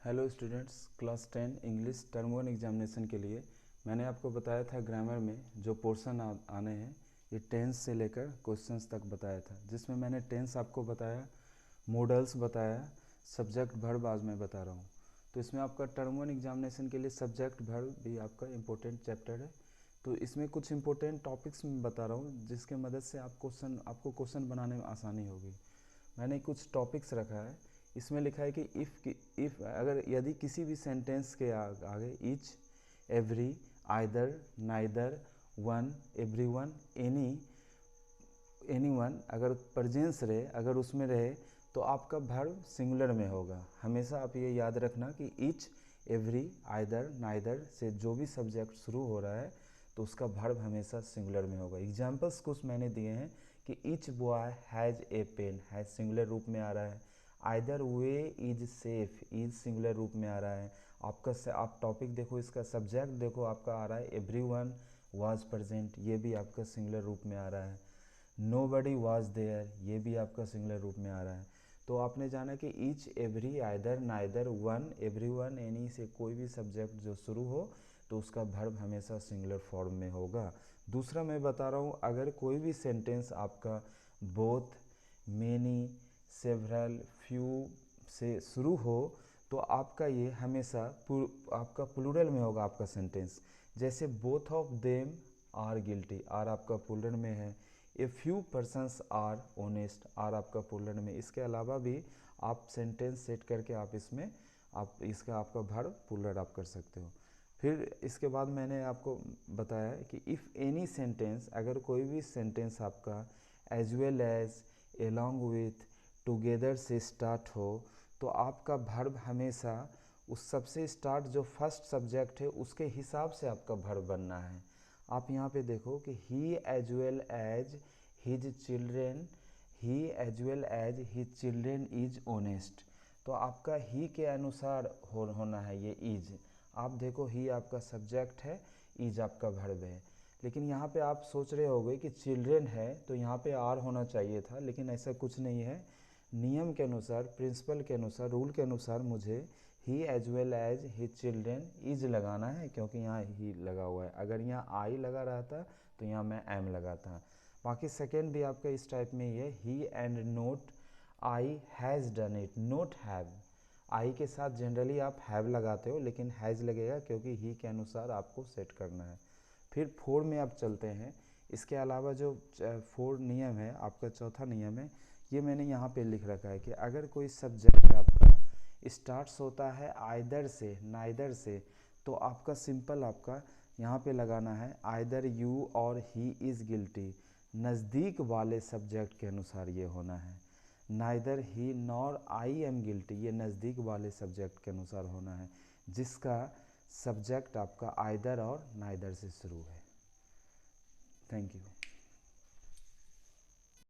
Hello students, class 10 English term 1 examination के लिए मैंने आपको बताया था ग्रामर में जो पोर्शन आने हैं ये टेंस से लेकर क्वेश्चंस तक बताया था, जिसमें मैंने टेंस आपको बताया, मॉडल्स बताया, सब्जेक्ट वर्ब आज मैं बता रहा हूँ। तो इसमें आपका टर्म 1 एग्जामिनेशन के लिए सब्जेक्ट वर्ब भी आपका इम्पोर्टेंट चैप्टर है। तो इसमें कुछ इंपॉर्टेंट टॉपिक्स मैं बता रहा हूँ जिसके मदद से आपको क्वेश्चन बनाने में आसानी होगी। मैंने कुछ टॉपिक्स रखा है। इसमें लिखा है कि इफ़ अगर यदि किसी भी सेंटेंस के आगे each, every, either, neither, one, everyone, anyone अगर प्रेजेंस रहे, अगर उसमें रहे तो आपका वर्ब सिंगुलर में होगा। हमेशा आप ये याद रखना कि ईच, एवरी, आइदर, नाइदर से जो भी सब्जेक्ट शुरू हो रहा है तो उसका वर्ब हमेशा सिंगुलर में होगा। एग्जाम्पल्स कुछ मैंने दिए हैं कि each boy has a pen, has singular रूप में आ रहा है। Either way is safe, is singular रूप में आ रहा है। आप टॉपिक देखो, इसका सब्जेक्ट देखो, आपका आ रहा है एवरीवन वाज प्रेजेंट, ये भी आपका सिंगुलर रूप में आ रहा है। नोबडी वाज देयर, ये भी आपका सिंगुलर रूप में आ रहा है। तो आपने जाना कि each, every, either, neither, one, everyone, any से कोई भी सब्जेक्ट जो शुरू हो तो उसका वर्ब हमेशा सिंगुलर फॉर्म में होगा। दूसरा मैं बता रहा हूँ, अगर कोई भी सेंटेंस आपका बोथ, मेनी, सेवरल, फ्यू से शुरू हो तो आपका ये हमेशा आपका प्लूरल में होगा आपका सेंटेंस। जैसे both of them are guilty, are आपका प्लूरल में है। A few persons are honest, are आपका प्लूरल में। इसके अलावा भी आप सेंटेंस सेट करके आप इसमें आपका वर्ब प्लूरल आप कर सकते हो। फिर इसके बाद मैंने आपको बताया कि इफ़ एनी सेंटेंस, अगर कोई भी सेंटेंस आपका as well as, along with, together से स्टार्ट हो तो आपका वर्ब हमेशा उस सबसे स्टार्ट जो फर्स्ट सब्जेक्ट है उसके हिसाब से आपका वर्ब बनना है। आप यहाँ पे देखो कि he as well as his children, he as well as his children is honest, तो आपका ही के अनुसार होना है ये इज। आप देखो ही आपका सब्जेक्ट है, इज आपका वर्ब है। लेकिन यहाँ पे आप सोच रहे होगे कि चिल्ड्रेन है तो यहाँ पे आर होना चाहिए था, लेकिन ऐसा कुछ नहीं है। नियम के अनुसार, प्रिंसिपल के अनुसार, रूल के अनुसार मुझे he as well as his children is लगाना है, क्योंकि यहाँ ही लगा हुआ है। अगर यहाँ आई लगा रहता तो यहाँ मैं एम लगाता। बाकी सेकेंड भी आपका इस टाइप में ही है, he and not I has done it, not have. I के साथ जनरली आप हैव लगाते हो, लेकिन हैज़ लगेगा क्योंकि ही के अनुसार आपको सेट करना है। फिर 4 में आप चलते हैं। इसके अलावा जो 4 नियम है, आपका चौथा नियम है, ये मैंने यहाँ पे लिख रखा है कि अगर कोई सब्जेक्ट आपका स्टार्ट्स होता है आइदर से, नाइदर से, तो आपका सिंपल आपका यहाँ पे लगाना है आइदर यू और ही इज़ गिल्टी, नज़दीक वाले सब्जेक्ट के अनुसार ये होना है। Neither he nor I am guilty, ये नज़दीक वाले सब्जेक्ट के अनुसार होना है, जिसका सब्जेक्ट आपका आइदर और नाइदर से शुरू है। Thank you.